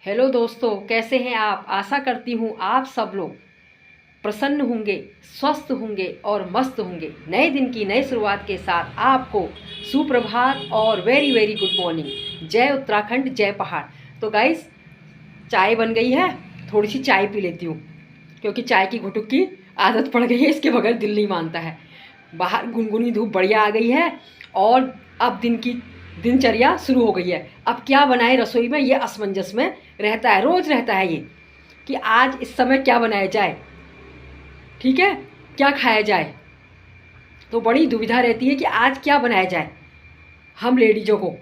Hello दोस्तों, कैसे हैं आप। आशा करती हूँ आप सब लोग प्रसन्न होंगे, स्वस्थ होंगे और मस्त होंगे। नए दिन की नई शुरुआत के साथ आपको सुप्रभात और वेरी वेरी गुड मॉर्निंग। जय उत्तराखंड, जय पहाड़। तो गाइस, चाय बन गई है, थोड़ी सी चाय पी लेती हूँ क्योंकि चाय की घुटुक की आदत पड़ गई है, इसके बगैर दिल नहीं मानता है। बाहर गुनगुनी धूप बढ़िया आ गई है और अब दिन की दिनचर्या शुरू हो गई है। अब क्या बनाए रसोई में, ये असमंजस में रहता है, रोज़ रहता है ये कि आज इस समय क्या बनाया जाए, ठीक है, क्या खाया जाए। तो बड़ी दुविधा रहती है कि आज क्या बनाया जाए हम लेडीज़ों को।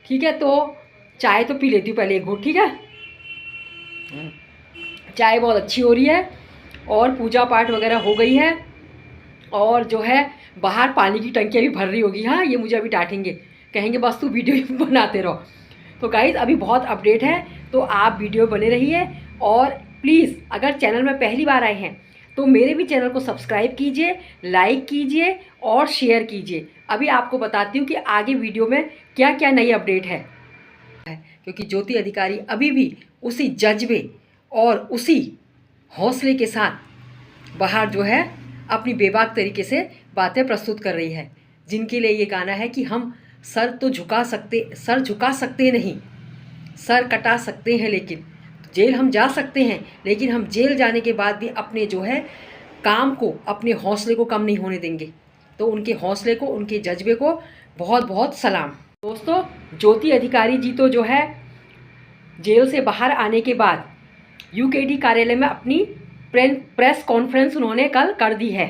ठीक है, तो चाय तो पी लेती हूँ पहले एक घूंट, ठीक है। चाय बहुत अच्छी हो रही है और पूजा पाठ वगैरह हो गई है और जो है बाहर पानी की टंकियाँ भी भर रही होगी। हाँ, ये मुझे अभी डांटेंगे, कहेंगे बस तू वीडियो बनाते रहो। तो गाइज़, अभी बहुत अपडेट है, तो आप वीडियो बने रहिए। और प्लीज़ अगर चैनल में पहली बार आए हैं तो मेरे भी चैनल को सब्सक्राइब कीजिए, लाइक कीजिए और शेयर कीजिए। अभी आपको बताती हूँ कि आगे वीडियो में क्या क्या नई अपडेट है, क्योंकि ज्योति अधिकारी अभी भी उसी जज्बे और उसी हौसले के साथ बाहर जो है अपनी बेबाक तरीके से बातें प्रस्तुत कर रही है, जिनके लिए ये गाना है कि हम सर झुका सकते नहीं, सर कटा सकते हैं, लेकिन जेल हम जा सकते हैं, लेकिन हम जेल जाने के बाद भी अपने जो है काम को, अपने हौसले को कम नहीं होने देंगे। तो उनके हौसले को, उनके जज्बे को बहुत बहुत सलाम। दोस्तों, ज्योति अधिकारी जी तो जो है जेल से बाहर आने के बाद यूकेडी कार्यालय में अपनी प्रेस कॉन्फ्रेंस उन्होंने कल कर दी है।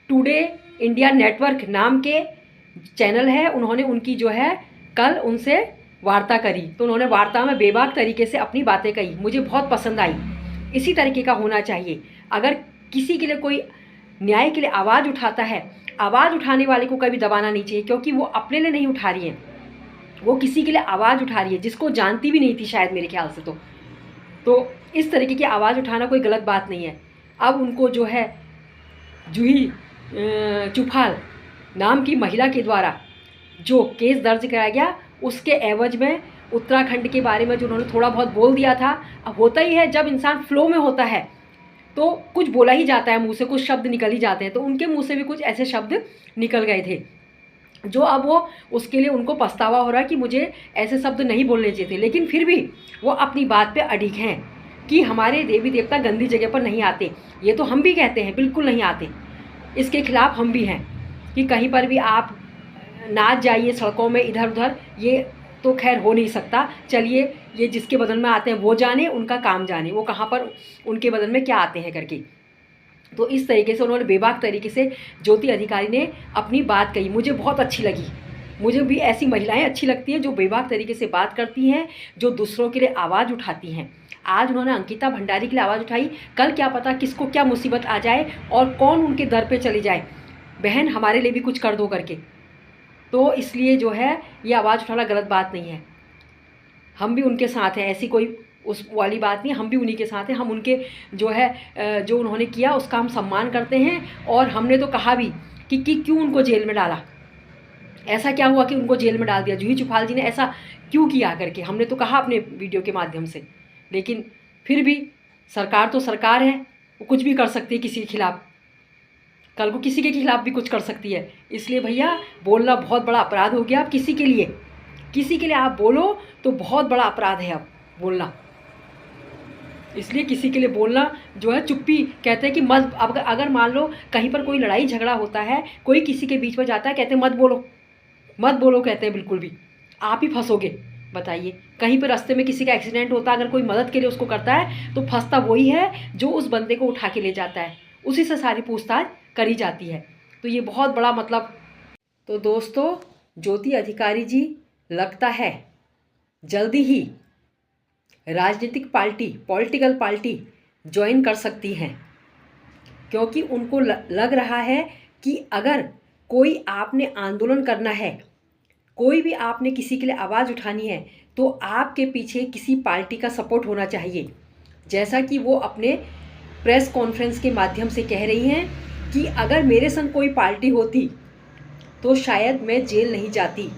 टुडे इंडिया नेटवर्क नाम के चैनल है, उन्होंने उनकी जो है कल उनसे वार्ता करी। तो उन्होंने वार्ता में बेबाक तरीके से अपनी बातें कही, मुझे बहुत पसंद आई। इसी तरीके का होना चाहिए। अगर किसी के लिए कोई न्याय के लिए आवाज़ उठाता है, आवाज़ उठाने वाले को कभी दबाना नहीं चाहिए, क्योंकि वो अपने लिए नहीं उठा रही है, वो किसी के लिए आवाज़ उठा रही है जिसको जानती भी नहीं थी शायद, मेरे ख्याल से। तो इस तरीके की आवाज़ उठाना कोई गलत बात नहीं है। अब उनको जो है जूही चुफाल नाम की महिला के द्वारा जो केस दर्ज कराया गया, उसके एवज में उत्तराखंड के बारे में जो उन्होंने थोड़ा बहुत बोल दिया था। अब होता ही है, जब इंसान फ्लो में होता है तो कुछ बोला ही जाता है, मुंह से कुछ शब्द निकल ही जाते हैं। तो उनके मुंह से भी कुछ ऐसे शब्द निकल गए थे जो अब वो उसके लिए उनको पछतावा हो रहा है कि मुझे ऐसे शब्द नहीं बोलने चाहिए थे। लेकिन फिर भी वो अपनी बात पे अडिग हैं कि हमारे देवी देवता गंदी जगह पर नहीं आते। ये तो हम भी कहते हैं, बिल्कुल नहीं आते, इसके खिलाफ हम भी हैं कि कहीं पर भी आप नाच जाइए सड़कों में इधर उधर, ये तो खैर हो नहीं सकता। चलिए, ये जिसके बदन में आते हैं वो जाने, उनका काम जाने, वो कहाँ पर उनके बदन में क्या आते हैं करके। तो इस तरीके से उन्होंने बेबाक तरीके से ज्योति अधिकारी ने अपनी बात कही, मुझे बहुत अच्छी लगी। मुझे भी ऐसी महिलाएं अच्छी लगती हैं जो बेबाक तरीके से बात करती हैं, जो दूसरों के लिए आवाज़ उठाती हैं। आज उन्होंने अंकिता भंडारी के लिए आवाज़ उठाई, कल क्या पता किसको क्या मुसीबत आ जाए और कौन उनके दर पे चली जाए, बहन हमारे लिए भी कुछ कर दो करके। तो इसलिए जो है ये आवाज़ उठाना गलत बात नहीं है, हम भी उनके साथ हैं, ऐसी कोई उस वाली बात नहीं, हम भी उन्हीं के साथ हैं। हम उनके जो है जो उन्होंने किया उसका हम सम्मान करते हैं। और हमने तो कहा भी कि क्यों उनको जेल में डाला, ऐसा क्या हुआ कि उनको जेल में डाल दिया, जूही चुफाल जी ने ऐसा क्यों किया करके, हमने तो कहा अपने वीडियो के माध्यम से। लेकिन फिर भी सरकार तो सरकार है, वो कुछ भी कर सकती है किसी के खिलाफ, कल को किसी के खिलाफ भी कुछ कर सकती है। इसलिए भैया, बोलना बहुत बड़ा अपराध हो गया। अब किसी के लिए आप बोलो तो बहुत बड़ा अपराध है अब बोलना। इसलिए किसी के लिए बोलना जो है, चुप्पी कहते हैं कि मत, अगर मान लो कहीं पर कोई लड़ाई झगड़ा होता है, कोई किसी के बीच में जाता है, कहते हैं मत बोलो, मत बोलो, कहते हैं बिल्कुल भी, आप ही फंसोगे। बताइए, कहीं पर रास्ते में किसी का एक्सीडेंट होता है, अगर कोई मदद के लिए उसको करता है तो फंसता वही है जो उस बंदे को उठा के ले जाता है, उसी से सारी पूछताछ करी जाती है। तो ये बहुत बड़ा मतलब। तो दोस्तों, ज्योति अधिकारी जी लगता है जल्दी ही राजनीतिक पार्टी, पॉलिटिकल पार्टी ज्वाइन कर सकती हैं, क्योंकि उनको लग रहा है कि अगर कोई आपने आंदोलन करना है, कोई भी आपने किसी के लिए आवाज़ उठानी है, तो आपके पीछे किसी पार्टी का सपोर्ट होना चाहिए। जैसा कि वो अपने प्रेस कॉन्फ्रेंस के माध्यम से कह रही हैं कि अगर मेरे संग कोई पार्टी होती तो शायद मैं जेल नहीं जाती।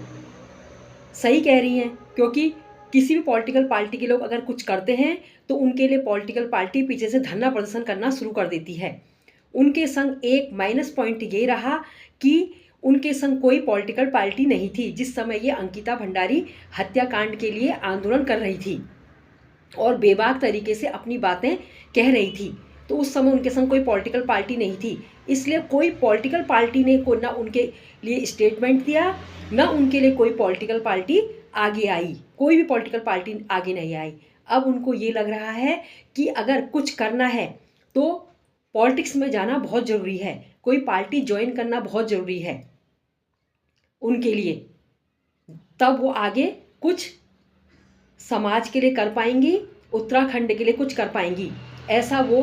सही कह रही हैं, क्योंकि किसी भी पॉलिटिकल पार्टी के लोग अगर कुछ करते हैं तो उनके लिए पॉलिटिकल पार्टी पीछे से धरना प्रदर्शन करना शुरू कर देती है। उनके संग एक माइनस पॉइंट ये रहा कि उनके संग कोई पॉलिटिकल पार्टी नहीं थी जिस समय ये अंकिता भंडारी हत्याकांड के लिए आंदोलन कर रही थी और बेबाक तरीके से अपनी बातें कह रही थी। तो उस समय उनके संग कोई पॉलिटिकल पार्टी नहीं थी, इसलिए कोई पॉलिटिकल पार्टी ने को ना उनके लिए स्टेटमेंट दिया, ना उनके लिए कोई पॉलिटिकल पार्टी आगे आई, कोई भी पॉलिटिकल पार्टी आगे नहीं आई। अब उनको ये लग रहा है कि अगर कुछ करना है तो पॉलिटिक्स में जाना बहुत ज़रूरी है, कोई पार्टी ज्वाइन करना बहुत ज़रूरी है उनके लिए, तब वो आगे कुछ समाज के लिए कर पाएंगी, उत्तराखंड के लिए कुछ कर पाएंगी। ऐसा वो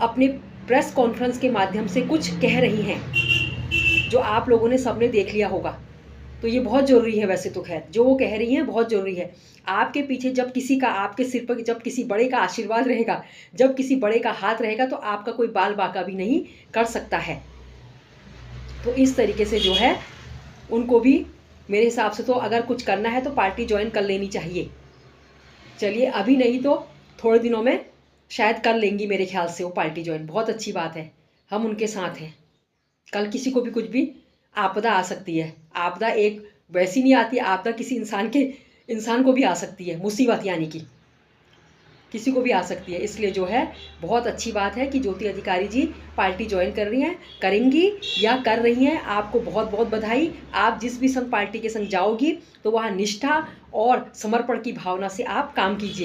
अपने प्रेस कॉन्फ्रेंस के माध्यम से कुछ कह रही हैं, जो आप लोगों ने सबने देख लिया होगा। तो ये बहुत ज़रूरी है, वैसे तो खैर जो वो कह रही हैं बहुत ज़रूरी है। आपके पीछे जब किसी का, आपके सिर पर जब किसी बड़े का आशीर्वाद रहेगा, जब किसी बड़े का हाथ रहेगा, तो आपका कोई बाल बाका भी नहीं कर सकता है। तो इस तरीके से जो है उनको भी मेरे हिसाब से तो अगर कुछ करना है तो पार्टी ज्वाइन कर लेनी चाहिए। चलिए, अभी नहीं तो थोड़े दिनों में शायद कर लेंगी मेरे ख्याल से वो पार्टी ज्वाइन। बहुत अच्छी बात है, हम उनके साथ हैं। कल किसी को भी कुछ भी आपदा आ सकती है, आपदा एक वैसी नहीं आती, आपदा किसी इंसान को भी आ सकती है, मुसीबत यानी कि किसी को भी आ सकती है। इसलिए जो है बहुत अच्छी बात है कि ज्योति अधिकारी जी पार्टी ज्वाइन कर रही हैं, करेंगी या कर रही हैं। आपको बहुत बहुत बधाई। आप जिस भी संघ पार्टी के संग जाओगी तो वहाँ निष्ठा और समर्पण की भावना से आप काम कीजिए।